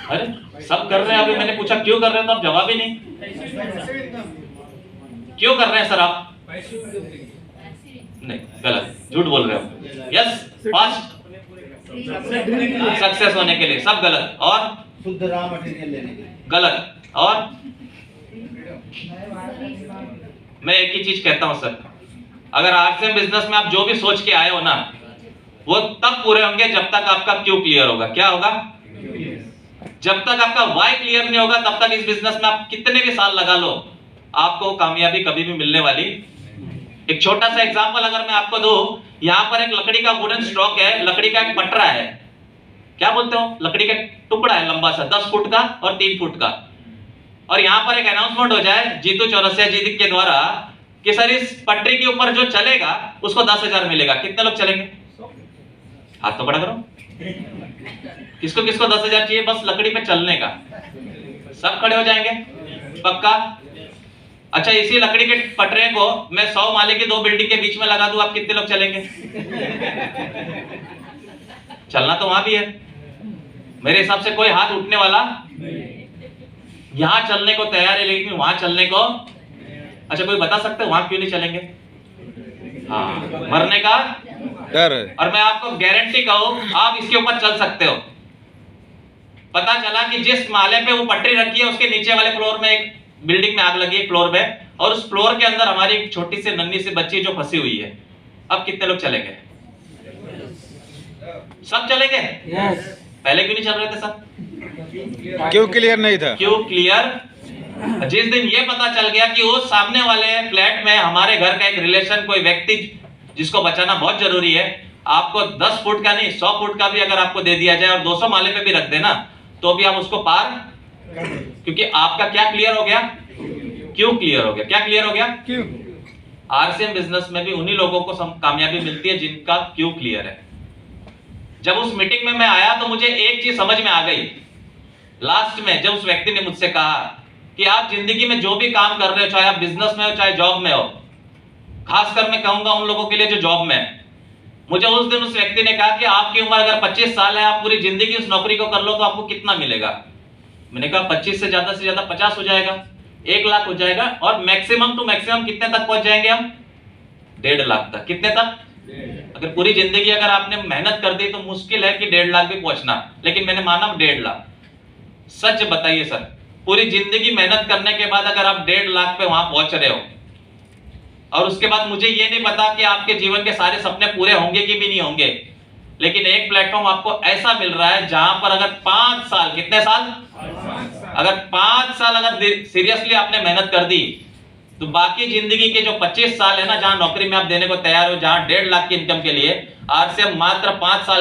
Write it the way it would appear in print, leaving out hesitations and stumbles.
अरे सब कर रहे हैं, अभी मैंने पूछा क्यों कर रहे हैं तो आप जवाब ही नहीं। क्यों कर रहे हैं सर आप? नहीं, गलत, झूठ बोल रहे हो। यस, फास्ट सक्सेस होने के लिए, सब गलत। और शुद्ध रॉ मटेरियल लेने के लिए गलत। और मैं एक ही चीज कहता हूं सर, अगर आरसीएम बिजनेस में आप जो भी सोच के आए हो ना, वो तब पूरे होंगे जब तक आपका क्यों क्लियर होगा। क्या होगा? जब तक आपका वाई क्लियर नहीं होगा तब तक इस बिजनेस में आप कितने भी साल लगा लो, आपको कामयाबी कभी भी मिलने वाली। एक छोटा सा एग्जांपल अगर मैं आपको दूं, यहां पर एक लकड़ी का वुडन स्टॉक है, लकड़ी का एक पटरा है, क्या बोलते हो, लकड़ी का टुकड़ा है लंबा सा 10 फुट का और 3 फुट का, और यहां पर एक अनाउंसमेंट हो जाए जीतू चौरसिया जी के द्वारा कि सर इस पटरी के ऊपर जो चलेगा उसको 10,000 मिलेगा। कितने लोग चलेंगे? हाथ तो बड़ा करो। किसको किसको 10,000 चाहिए बस लकड़ी पे चलने का? सब खड़े हो जाएंगे पक्का? अच्छा, इसी लकड़ी के पटरे को मैं 100 माले की 2 बिल्डिंग के बीच में लगा दूं, आप कितने लोग चलेंगे? चलना तो वहां भी है, मेरे हिसाब से कोई हाथ उठने वाला यहां चलने को तैयार है, लेकिन वहां चलने को, अच्छा कोई बता सकते हैं वहां क्यों नहीं चलेंगे? हाँ, मरने का डर है। और मैं आपको गारंटी कहूं आप इसके ऊपर चल सकते हो। पता चला कि जिस माले पे वो पटरी रखी है उसके नीचे वाले फ्लोर में एक बिल्डिंग में आग लगी है फ्लोर पे, और उस फ्लोर के अंदर हमारी एक छोटी सी नन्ही सी बच्ची जो फंसी हुई है। अब कितने लोग चलेंगे? सब चलेंगे? पहले क्यों नहीं चल रहे थे सब? क्यों क्लियर नहीं था? क्यों क्लियर? जिस दिन ये पता चल गया कि उस सामने वाले फ्लैट में हमारे घर का एक रिलेशन, कोई व्यक्ति जिसको बचाना बहुत जरूरी है, आपको 10 फुट का नहीं 100 फुट का भी अगर आपको दे दिया जाए और 200 माले पे भी रख देना तो भी आप उसको पार, क्योंकि आपका क्या क्लियर हो गया? क्यों क्लियर हो गया? क्या क्लियर हो गया? क्यों? आरसीएम बिजनेस में भी उन्हीं लोगों को कामयाबी मिलती है जिनका क्यों क्लियर है। जब उस मीटिंग में मैं आया तो मुझे एक चीज समझ में आ गई लास्ट में, जब उस व्यक्ति ने मुझसे कहा कि आप जिंदगी में जो भी काम कर रहे हो, चाहे आप बिजनेस में हो चाहे जॉब में हो, खासकर मैं कहूंगा उन लोगों के लिए जो जॉब में है, मुझे उस दिन उस व्यक्ति ने कहा कि आपकी उम्र अगर 25 साल है, आप पूरी जिंदगी उस नौकरी को कर लो तो आपको कितना मिलेगा? मैंने कहा 25 से ज्यादा 50 हो जाएगा, 1 लाख हो जाएगा, और मैक्सिमम टू मैक्सिमम कितने तक पहुंच जाएंगे हम? 1.5 लाख तक। कितने तक? अगर पूरी जिंदगी अगर आपने मेहनत कर दी तो मुश्किल है कि 1.5 लाख भी पहुंचना, लेकिन मैंने माना 1.5 लाख। सच बताइए सर, पूरी जिंदगी मेहनत करने के बाद अगर आप 1.5 लाख पे वहां पहुंच रहे हो, और उसके बाद मुझे ये नहीं पता कि आपके जीवन के सारे सपने पूरे होंगे कि भी नहीं होंगे, लेकिन एक प्लेटफॉर्म आपको ऐसा मिल रहा है जहां पर अगर 5 साल, कितने साल? अगर 5 साल अगर सीरियसली आपने मेहनत कर दी तो बाकी जिंदगी के जो 25 साल है ना, जहां नौकरी में आप देने को तैयार हो, जहां 1.5 लाख की इनकम के लिए, आज से मात्र 5 साल